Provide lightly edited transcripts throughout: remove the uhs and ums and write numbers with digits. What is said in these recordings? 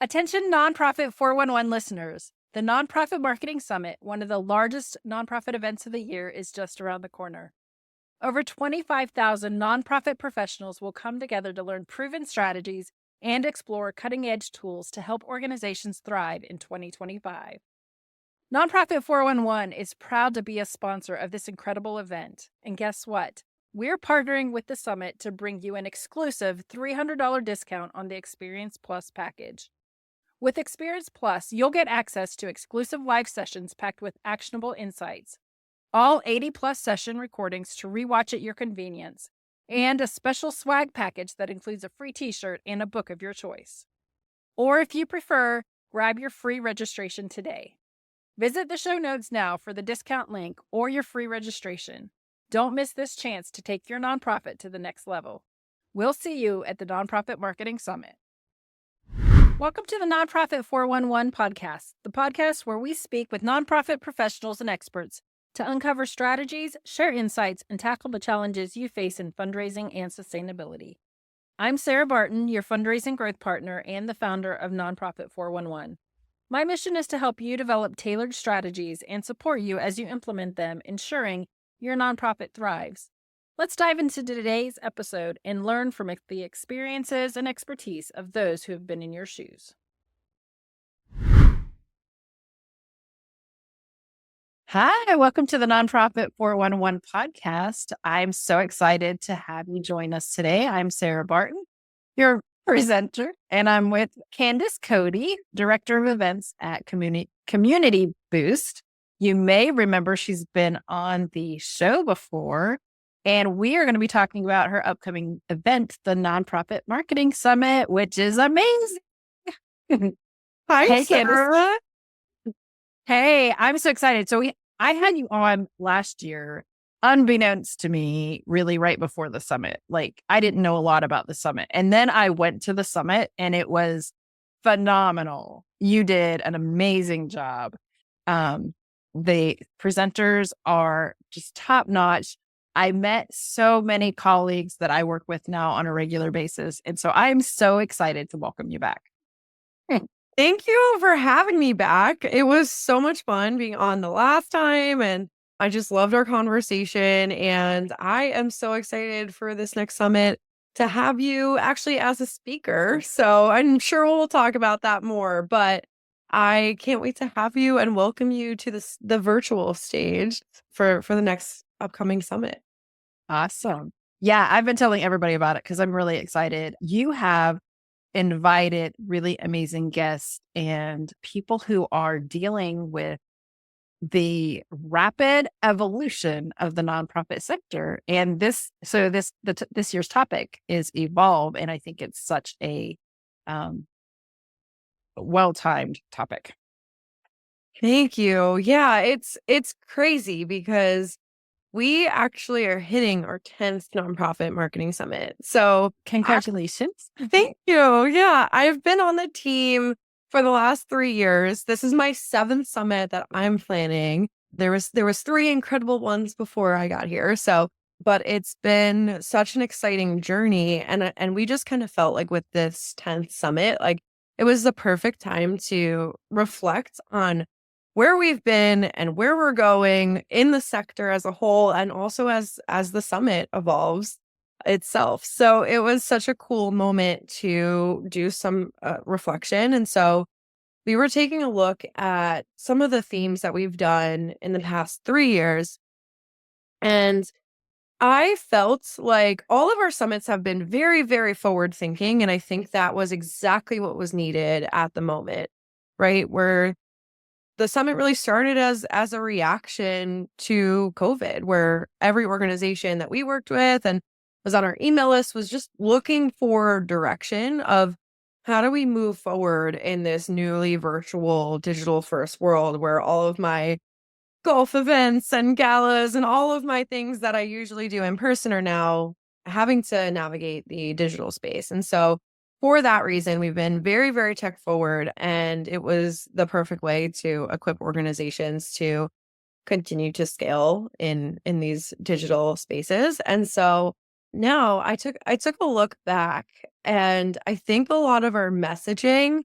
Attention Nonprofit 411 listeners. The Nonprofit Marketing Summit, one of the largest nonprofit events of the year, is just around the corner. Over 25,000 nonprofit professionals will come together to learn proven strategies and explore cutting-edge tools to help organizations thrive in 2025. Nonprofit 411 is proud to be a sponsor of this incredible event. And guess what? We're partnering with the summit to bring you an exclusive $300 discount on the Experience Plus package. With Experience Plus, you'll get access to exclusive live sessions packed with actionable insights, all 80-plus session recordings to rewatch at your convenience, and a special swag package that includes a free t-shirt and a book of your choice. Or if you prefer, grab your free registration today. Visit the show notes now for the discount link or your free registration. Don't miss this chance to take your nonprofit to the next level. We'll see you at the Nonprofit Marketing Summit. Welcome to the Nonprofit 411 podcast, the podcast where we speak with nonprofit professionals and experts to uncover strategies, share insights, and tackle the challenges you face in fundraising and sustainability. I'm Sarah Barton, your fundraising growth partner and the founder of Nonprofit 411. My mission is to help you develop tailored strategies and support you as you implement them, ensuring your nonprofit thrives. Let's dive into today's episode and learn from the experiences and expertise of those who have been in your shoes. Hi, welcome to the Nonprofit 411 podcast. I'm so excited to have you join us today. I'm Sarah Barton, your presenter, and I'm with Candace Cody, Director of Events at Community Boost. You may remember she's been on the show before, and we are going to be talking about her upcoming event, the Nonprofit Marketing Summit, which is amazing. Hi, Hey, Sarah. Candace. Hey, I'm so excited. So I had you on last year, unbeknownst to me, really right before the summit. Like, I didn't know a lot about the summit. And then I went to the summit and it was phenomenal. You did an amazing job. The presenters are just top notch. I met so many colleagues that I work with now on a regular basis. And so I'm so excited to welcome you back. Thank you for having me back. It was so much fun being on the last time, and I just loved our conversation. And I am so excited for this next summit to have you actually as a speaker. So I'm sure we'll talk about that more, but I can't wait to have you and welcome you to the virtual stage for the next upcoming summit. Awesome. Yeah, I've been telling everybody about it because I'm really excited. You have invited really amazing guests and people who are dealing with the rapid evolution of the nonprofit sector. And this year's topic is evolve. And I think it's such a well-timed topic. Thank you. Yeah, it's crazy because we actually are hitting our 10th Nonprofit Marketing Summit. So Congratulations. thank you. Yeah, I've been on the team for the last 3 years. This is my 7th summit that I'm planning. There was 3 incredible ones before I got here. But it's been such an exciting journey. And we just kind of felt like with this 10th summit, like it was the perfect time to reflect on where we've been and where we're going in the sector as a whole, and also as the summit evolves itself. So it was such a cool moment to do some reflection. And so we were taking a look at some of the themes that we've done in the past 3 years. And I felt like all of our summits have been very, very forward thinking. And I think that was exactly what was needed at the moment, right? Where the summit really started as a reaction to COVID, where every organization that we worked with and was on our email list was just looking for direction of how do we move forward in this newly virtual digital first world where all of my golf events and galas and all of my things that I usually do in person are now having to navigate the digital space. And so for that reason, we've been very, very tech forward, and it was the perfect way to equip organizations to continue to scale in these digital spaces. And so now I took a look back, and I think a lot of our messaging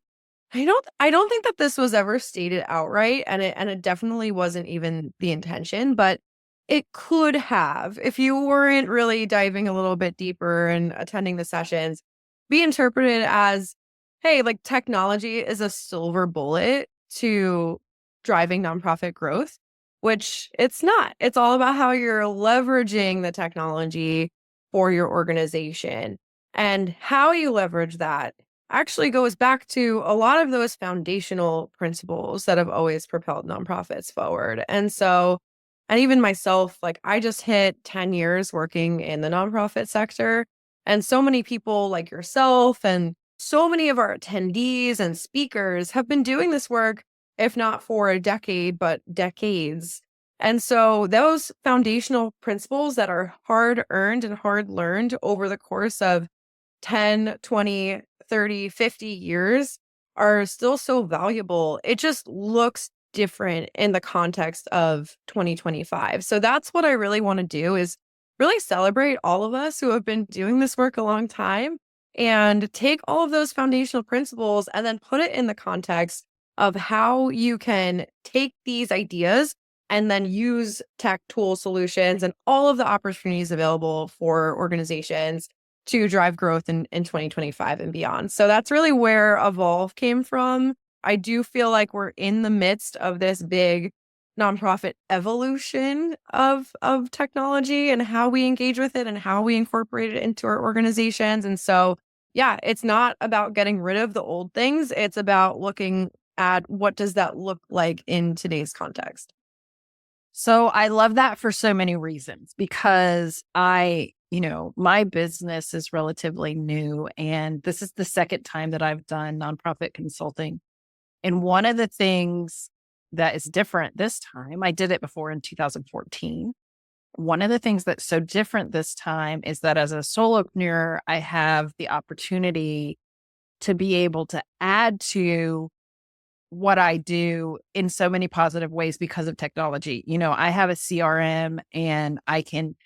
I don't think that this was ever stated outright, and it definitely wasn't even the intention, but it could have, if you weren't really diving a little bit deeper and attending the sessions, be interpreted as, hey, like technology is a silver bullet to driving nonprofit growth, which it's not. It's all about how you're leveraging the technology for your organization, and how you leverage that actually goes back to a lot of those foundational principles that have always propelled nonprofits forward. And even myself, like I just hit 10 years working in the nonprofit sector. And so many people like yourself and so many of our attendees and speakers have been doing this work, if not for a decade, but decades. And so those foundational principles that are hard earned and hard learned over the course of 10, 20, 30, 50 years are still so valuable. It just looks different in the context of 2025. So that's what I really want to do, is really celebrate all of us who have been doing this work a long time and take all of those foundational principles and then put it in the context of how you can take these ideas and then use tech tool solutions and all of the opportunities available for organizations to drive growth in 2025 and beyond. So that's really where Evolve came from. I do feel like we're in the midst of this big nonprofit evolution of technology and how we engage with it and how we incorporate it into our organizations. And so, yeah, it's not about getting rid of the old things. It's about looking at what does that look like in today's context. So I love that for so many reasons, because my business is relatively new, and this is the second time that I've done nonprofit consulting. And one of the things that is different this time, I did it before in 2014. One of the things that's so different this time is that as a solopreneur, I have the opportunity to be able to add to what I do in so many positive ways because of technology. I have a CRM and I can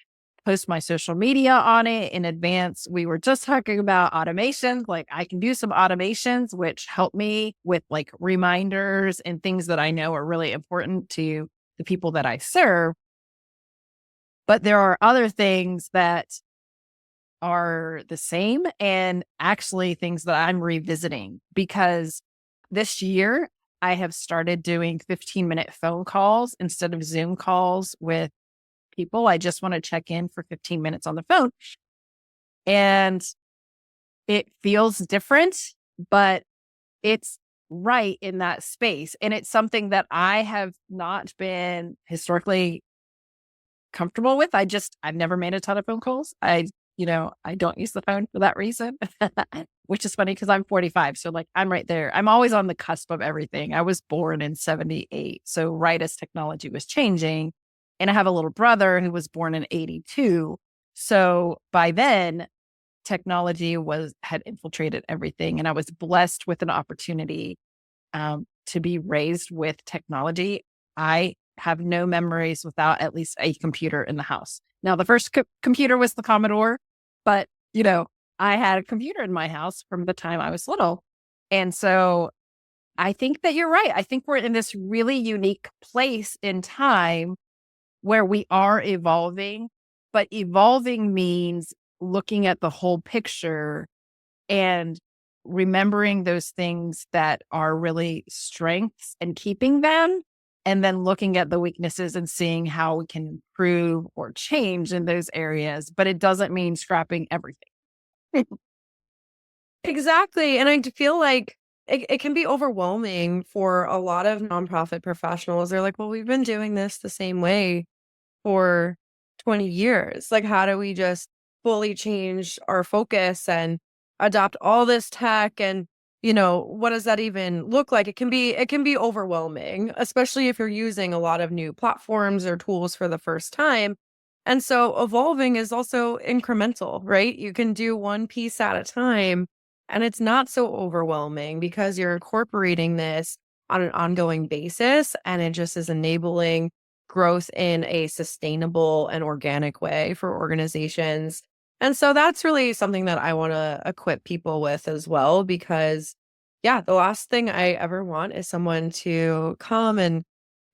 post my social media on it in advance. We were just talking about automations. Like I can do some automations, which help me with like reminders and things that I know are really important to the people that I serve. But there are other things that are the same, and actually things that I'm revisiting, because this year I have started doing 15-minute phone calls instead of Zoom calls with people. I just want to check in for 15 minutes on the phone. And it feels different, but it's right in that space. And it's something that I have not been historically comfortable with. I've never made a ton of phone calls. I don't use the phone for that reason, which is funny because I'm 45. So like I'm right there. I'm always on the cusp of everything. I was born in 78. So right as technology was changing, and I have a little brother who was born in 82. So by then technology had infiltrated everything. And I was blessed with an opportunity to be raised with technology. I have no memories without at least a computer in the house. Now, the first computer was the Commodore, but, I had a computer in my house from the time I was little. And so I think that you're right. I think we're in this really unique place in time where we are evolving, but evolving means looking at the whole picture and remembering those things that are really strengths and keeping them, and then looking at the weaknesses and seeing how we can improve or change in those areas. But it doesn't mean scrapping everything. Exactly. And I feel like it can be overwhelming for a lot of nonprofit professionals. They're like, well, we've been doing this the same way for 20 years. Like, how do we just fully change our focus and adopt all this tech? And, what does that even look like? It can be overwhelming, especially if you're using a lot of new platforms or tools for the first time. And so evolving is also incremental, right? You can do one piece at a time, and it's not so overwhelming because you're incorporating this on an ongoing basis, and it just is enabling growth in a sustainable and organic way for organizations. And so that's really something that I want to equip people with as well, because yeah, the last thing I ever want is someone to come and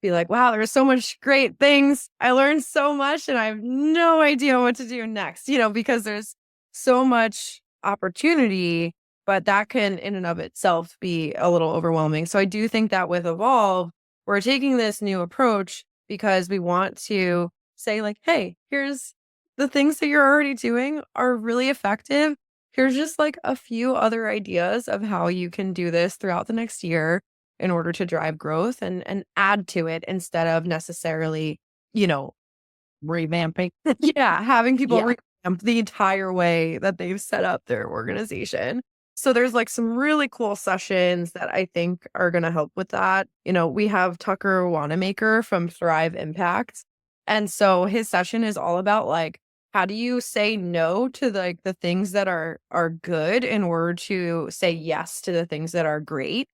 be like, wow, there's so much great things. I learned so much and I have no idea what to do next, because there's so much opportunity, but that can in and of itself be a little overwhelming. So I do think that with Evolve, we're taking this new approach because we want to say like, hey, here's the things that you're already doing are really effective. Here's just like a few other ideas of how you can do this throughout the next year in order to drive growth and add to it instead of necessarily, you know, Revamping. yeah, having people Yeah. revamp the entire way that they've set up their organization. So there's like some really cool sessions that I think are going to help with that. We have Tucker Wanamaker from Thrive Impact. And so his session is all about like, how do you say no to like the things that are good in order to say yes to the things that are great?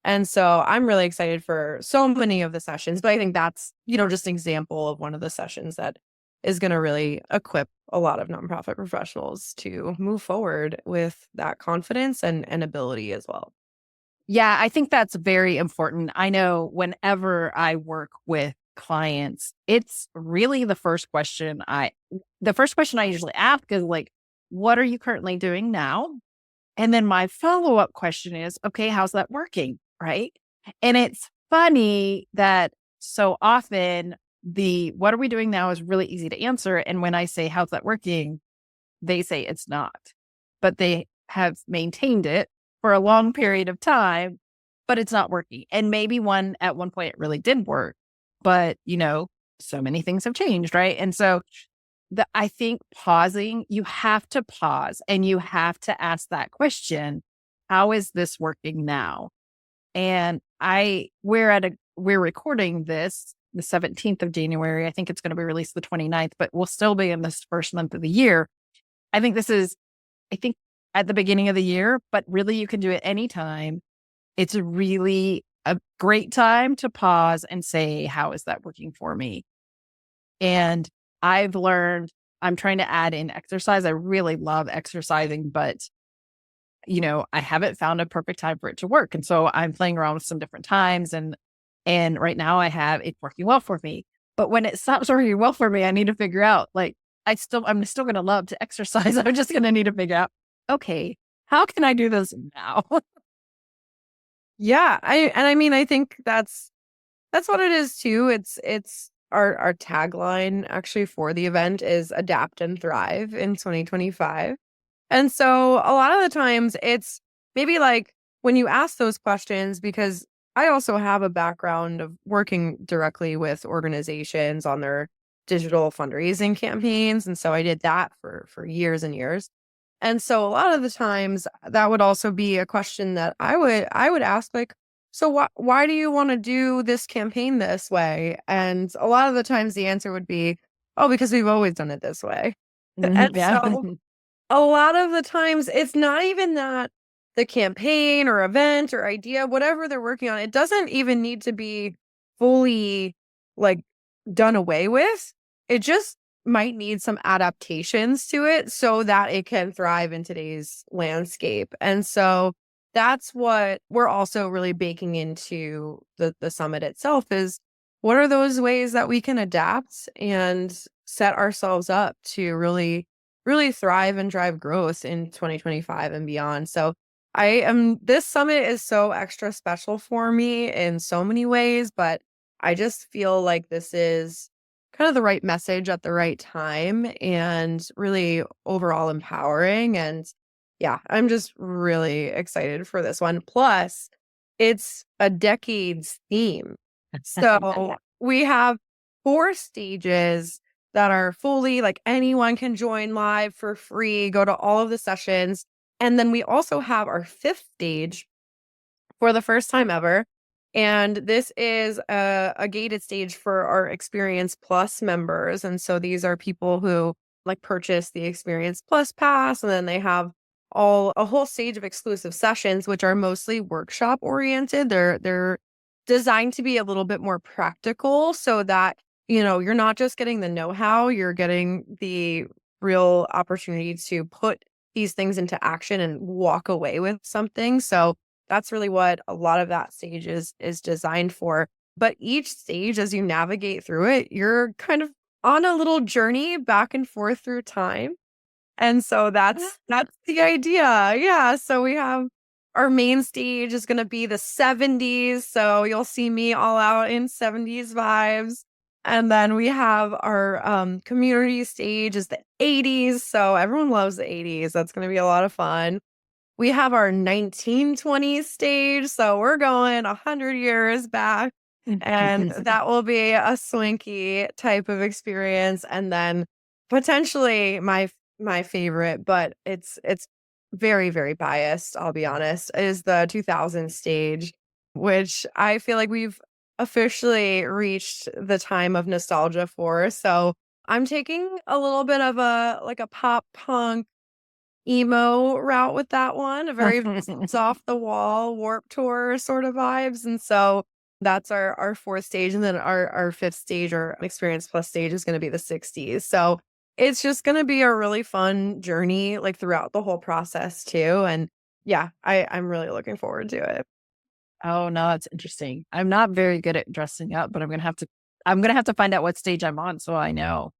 And so I'm really excited for so many of the sessions, but I think that's, just an example of one of the sessions that is going to really equip a lot of nonprofit professionals to move forward with that confidence and ability as well. Yeah, I think that's very important. I know whenever I work with clients, it's really the first question I usually ask is like, what are you currently doing now? And then my follow-up question is, okay, how's that working? Right. And it's funny that so often the what are we doing now is really easy to answer. And when I say, how's that working? They say it's not, but they have maintained it for a long period of time, but it's not working. And maybe at one point it really did work, but so many things have changed. Right. And so I think pausing, you have to pause and you have to ask that question, how is this working now? And we're recording this the 17th of January. I think it's going to be released the 29th, but we'll still be in this first month of the year. I think at the beginning of the year, but really you can do it anytime. It's really a great time to pause and say, how is that working for me? And I've learned I'm trying to add in exercise. I really love exercising, but I haven't found a perfect time for it to work. And so I'm playing around with some different times and right now it's working well for me. But when it stops working well for me, I need to figure out like I'm still going to love to exercise. I'm just going to need to figure out, okay, how can I do this now? Yeah, I think that's what it is too. It's our tagline actually for the event is adapt and thrive in 2025. And so a lot of the times it's maybe like when you ask those questions, because I also have a background of working directly with organizations on their digital fundraising campaigns. And so I did that for years and years. And so a lot of the times that would also be a question that I would ask like, so why do you want to do this campaign this way? And a lot of the times the answer would be, oh, because we've always done it this way. And Yeah. so a lot of the times it's not even that the campaign or event or idea, whatever they're working on, it doesn't even need to be fully like done away with. It just might need some adaptations to it so that it can thrive in today's landscape. And so that's what we're also really baking into the summit itself is what are those ways that we can adapt and set ourselves up to really thrive and drive growth in 2025 and beyond. So this summit is so extra special for me in so many ways, but I just feel like this is kind of the right message at the right time and really overall empowering. And yeah, I'm just really excited for this one. Plus, it's a decades theme. So we have 4 stages that are fully like anyone can join live for free, go to all of the sessions. And then we also have our 5th stage for the first time ever. And this is a gated stage for our Experience Plus members. And so these are people who like purchase the Experience Plus pass, and then they have a whole stage of exclusive sessions, which are mostly workshop oriented. They're designed to be a little bit more practical so that, you're not just getting the know-how, you're getting the real opportunity to put these things into action and walk away with something. So that's really what a lot of that stage is designed for. But each stage, as you navigate through it, you're kind of on a little journey back and forth through time. And so that's the idea. Yeah. So we have our main stage is going to be the 70s. So you'll see me all out in 70s vibes. And then we have our community stage is the 80s. So everyone loves the 80s. That's going to be a lot of fun. We have our 1920s stage. So we're going 100 years back. And that will be a swanky type of experience. And then potentially my favorite, but it's very, very biased, I'll be honest, is the 2000 stage, which I feel like we've officially reached the time of nostalgia for. So I'm taking a little bit of a pop punk emo route with that one, a very off the wall Warp Tour sort of vibes. And so that's our fourth stage. And then our fifth stage, our Experience Plus stage, is going to be the 60s. So it's just going to be a really fun journey, like throughout the whole process too. And yeah, I'm really looking forward to it. Oh no, that's interesting. I'm not very good at dressing up, but I'm gonna have to find out what stage I'm on so I know.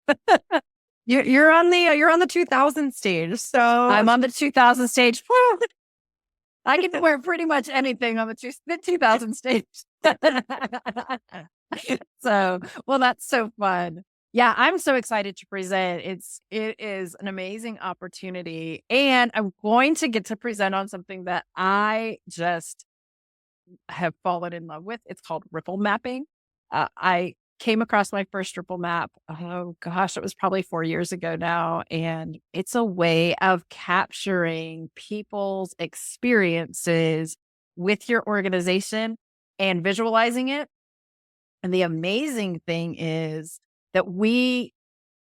You're on the 2000 stage. So I'm on the 2000 stage. I can wear pretty much anything on the 2000 stage. So, well, that's so fun. Yeah, I'm so excited to present. It is an amazing opportunity, and I'm going to get to present on something that I just have fallen in love with. It's called ripple mapping. I came across my first ripple map. Oh gosh, it was probably 4 years ago now. And it's a way of capturing people's experiences with your organization and visualizing it. And the amazing thing is that we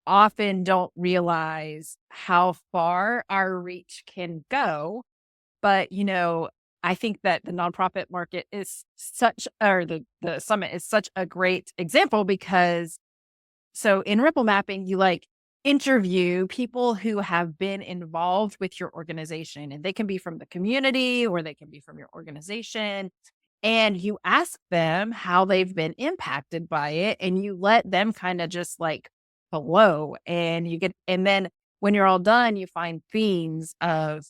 often don't realize how far our reach can go. But, I think that the nonprofit market is the summit is such a great example because so in ripple mapping, you interview people who have been involved with your organization, and they can be from the community or they can be from your organization. And you ask them how they've been impacted by it, and you let them kind of just flow, and and then when you're all done, you find themes of,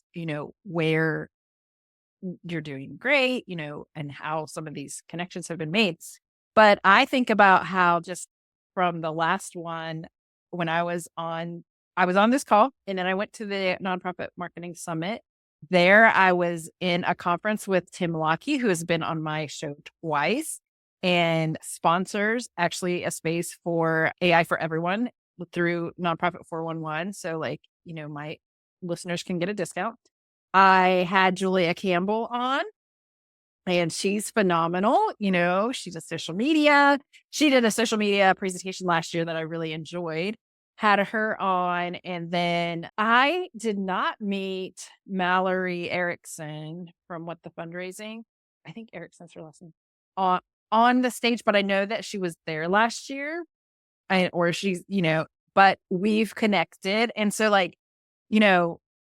where you're doing great, and how some of these connections have been made. But I think about how just from the last one, when I was on this call, and then I went to the Nonprofit Marketing Summit. There I was in a conference with Tim Lockey, who has been on my show twice and sponsors actually a space for AI for everyone through Nonprofit411. So my listeners can get a discount. I had Julia Campbell on, and she's phenomenal. She's a social media. She did a social media presentation last year that I really enjoyed. Had her on. And then I did not meet Mallory Erickson from What the Fundraising. I think Erickson's her last name on the stage, but I know that she was there last year or she's, but we've connected. And so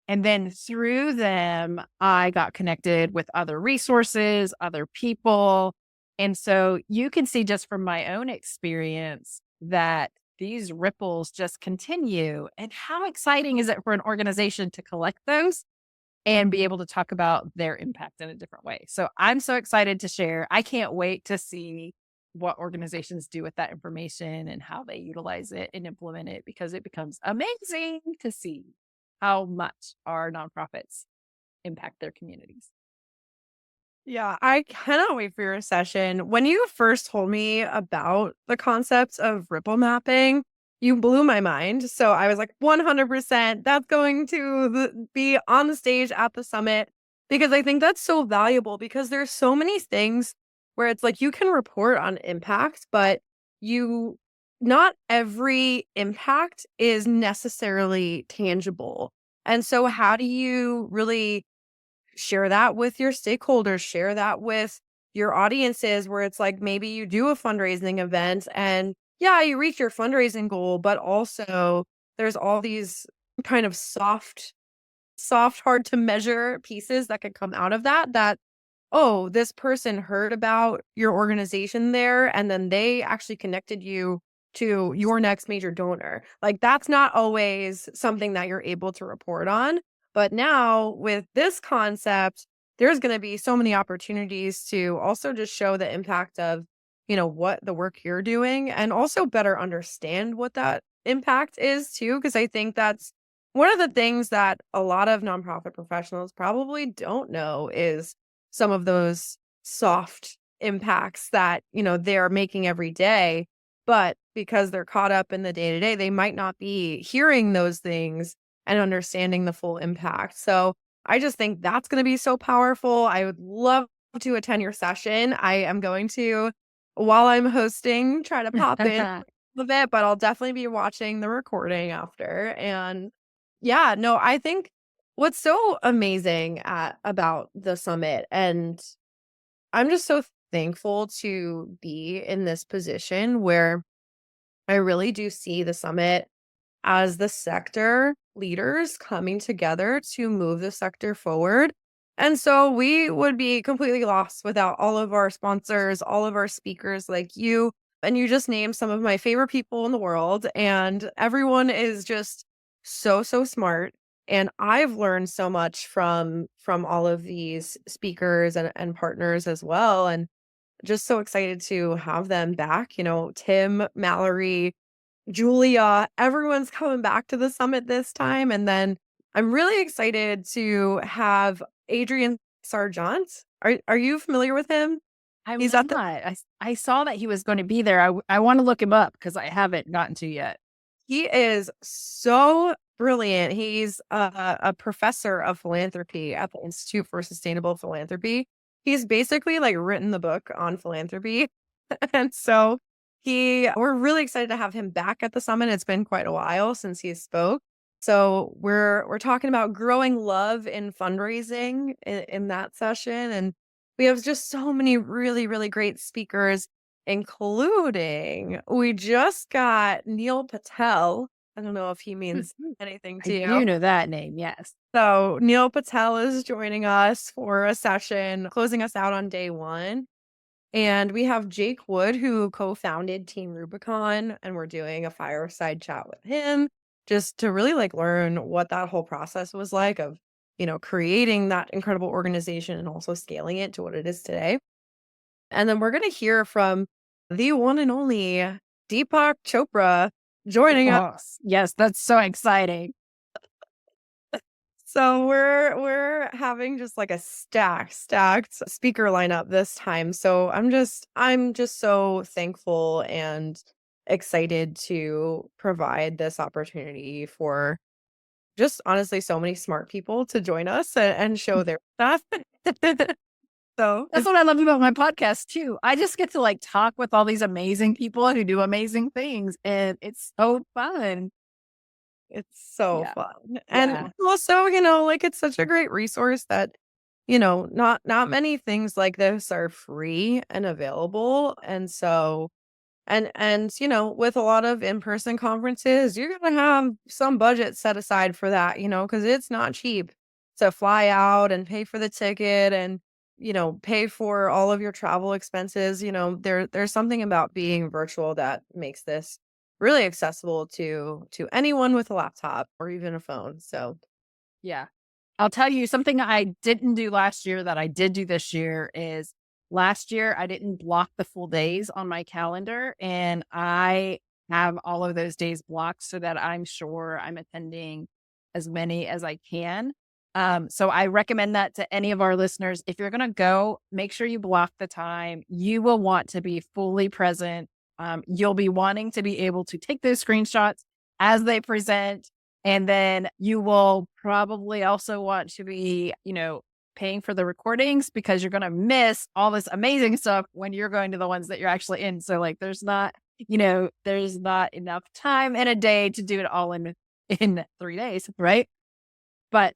and then through them, I got connected with other resources, other people. And so you can see just from my own experience that these ripples just continue. And how exciting is it for an organization to collect those and be able to talk about their impact in a different way? So I'm so excited to share. I can't wait to see what organizations do with that information and how they utilize it and implement it, because it becomes amazing to see how much our nonprofits impact their communities. Yeah, I cannot wait for your session. When you first told me about the concepts of ripple mapping, you blew my mind. So I was like, 100%, that's going to be on the stage at the summit, because I think that's so valuable, because there's so many things where it's like you can report on impact, but not every impact is necessarily tangible. And so how do you really share that with your stakeholders, share that with your audiences, where it's like maybe you do a fundraising event and yeah, you reach your fundraising goal, but also there's all these kind of soft, hard to measure pieces that could come out of that oh, this person heard about your organization there, and then they actually connected you to your next major donor. Like, that's not always something that you're able to report on. But now with this concept, there's going to be so many opportunities to also just show the impact of, what the work you're doing, and also better understand what that impact is too. Cause I think that's one of the things that a lot of nonprofit professionals probably don't know is some of those soft impacts that, they're making every day. But because they're caught up in the day to day, they might not be hearing those things and understanding the full impact. So I just think that's going to be so powerful. I would love to attend your session. I am going to, while I'm hosting, try to pop in a bit, but I'll definitely be watching the recording after. And yeah, no, I think what's so amazing about the summit, and I'm just so thankful to be in this position where I really do see the summit as the sector leaders coming together to move the sector forward. And so we would be completely lost without all of our sponsors, all of our speakers like you. And you just named some of my favorite people in the world. And everyone is just so, so smart. And I've learned so much from all of these speakers and partners as well. And just so excited to have them back. Tim, Mallory, Julia, everyone's coming back to the summit this time. And then I'm really excited to have Adrian Sargent. Are you familiar with him? I'm He's at not. the I saw that he was going to be there. I want to look him up because I haven't gotten to yet. He is so brilliant. He's a professor of philanthropy at the Institute for Sustainable Philanthropy. He's basically like written the book on philanthropy. And so we're really excited to have him back at the summit. It's been quite a while since he spoke. So we're talking about growing love in fundraising in that session. And we have just so many really, really great speakers, including we just got Neil Patel. I don't know if he means Mhm. anything I to you. do know that name. Yes. So Neil Patel is joining us for a session, closing us out on day one. And we have Jake Wood, who co-founded Team Rubicon, and we're doing a fireside chat with him just to really like learn what that whole process was like of, creating that incredible organization and also scaling it to what it is today. And then we're going to hear from the one and only Deepak Chopra joining us. Yes, that's so exciting. So we're having just like a stacked speaker lineup this time. So I'm just so thankful and excited to provide this opportunity for just honestly so many smart people to join us and show their stuff. So That's what I love about my podcast too. I just get to like talk with all these amazing people who do amazing things, and it's so fun. it's so Yeah. fun. Yeah. And also, like it's such a great resource that, not many things like this are free and available. And so with a lot of in-person conferences, you're going to have some budget set aside for that, because it's not cheap to fly out and pay for the ticket and, pay for all of your travel expenses. There's something about being virtual that makes this really accessible to anyone with a laptop or even a phone. So, Yeah. I'll tell you something I didn't do last year that I did do this year is last year I didn't block the full days on my calendar, and I have all of those days blocked so that I'm sure I'm attending as many as I can. So I recommend that to any of our listeners. If you're going to go, make sure you block the time. You will want to be fully present. You'll be wanting to be able to take those screenshots as they present. And then you will probably also want to be, paying for the recordings because you're going to miss all this amazing stuff when you're going to the ones that you're actually in. So like there's not enough time in a day to do it all in 3 days, right? But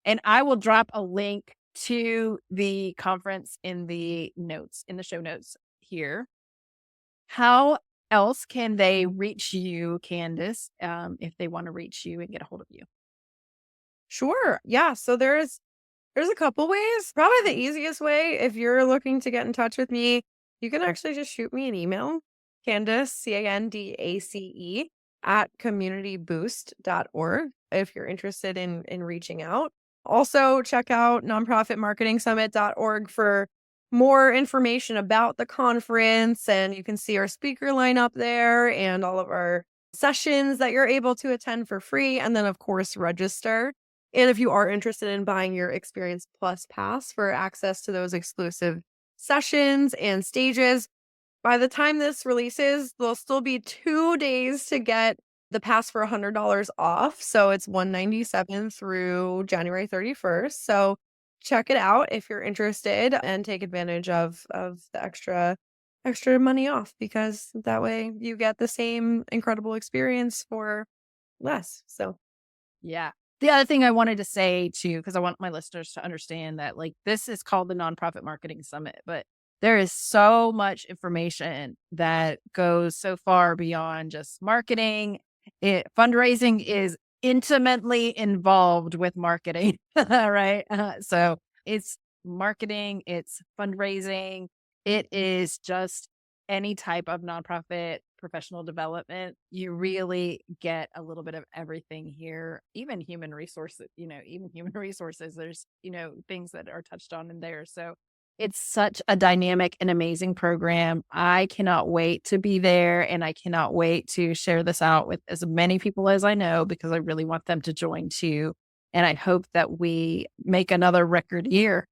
and I will drop a link to the conference in the show notes here. How else can they reach you, Candace, if they want to reach you and get a hold of you? sure. Yeah. So there's There's a couple ways. Probably the easiest way, if you're looking to get in touch with me, you can actually just shoot me an email, Candace, Candace, at communityboost.org if you're interested in reaching out. Also, check out nonprofitmarketingsummit.org for more information about the conference, and you can see our speaker lineup there and all of our sessions that you're able to attend for free. And then, of course, register. And if you are interested in buying your Experience Plus pass for access to those exclusive sessions and stages, by the time this releases, there'll still be 2 days to get the pass for $100 off. So it's $197 through January 31st. So check it out if you're interested and take advantage of the extra money off, because that way you get the same incredible experience for less. So Yeah. The other thing I wanted to say too, because I want my listeners to understand that like this is called the Nonprofit Marketing Summit, but there is so much information that goes so far beyond just marketing. Fundraising is intimately involved with marketing, right? So it's marketing, it's fundraising, it is just any type of nonprofit professional development. You really get a little bit of everything here, even human resources, there's, things that are touched on in there. So it's such a dynamic and amazing program. I cannot wait to be there, and I cannot wait to share this out with as many people as I know, because I really want them to join too. And I hope that we make another record year.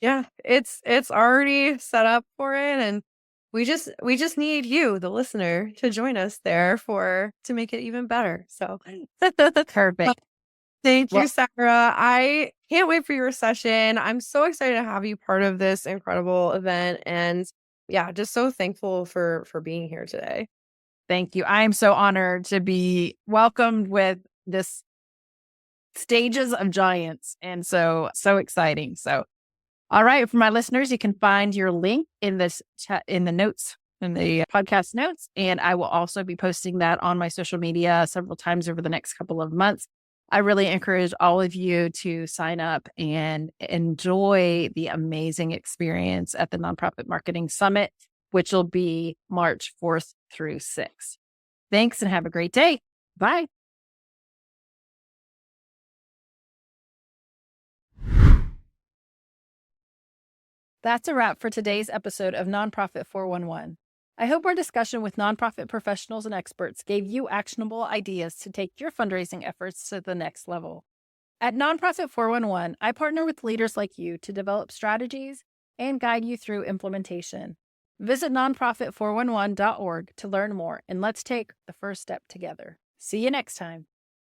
yeah, it's already set up for it, and we just need you, the listener, to join us there to make it even better. So Perfect. thank Well, you, Sarah. I can't wait for your session. I'm so excited to have you part of this incredible event, and yeah, just so thankful for being here today. thank you. I am so honored to be welcomed with this stages of giants. And so exciting. So, all right. For my listeners, you can find your link in this chat, in the notes, in the podcast notes. And I will also be posting that on my social media several times over the next couple of months. I really encourage all of you to sign up and enjoy the amazing experience at the Nonprofit Marketing Summit, which will be March 4th through 6th. Thanks and have a great day. Bye. That's a wrap for today's episode of Nonprofit 411. I hope our discussion with nonprofit professionals and experts gave you actionable ideas to take your fundraising efforts to the next level. At Nonprofit 411, I partner with leaders like you to develop strategies and guide you through implementation. Visit nonprofit411.org to learn more, and let's take the first step together. See you next time.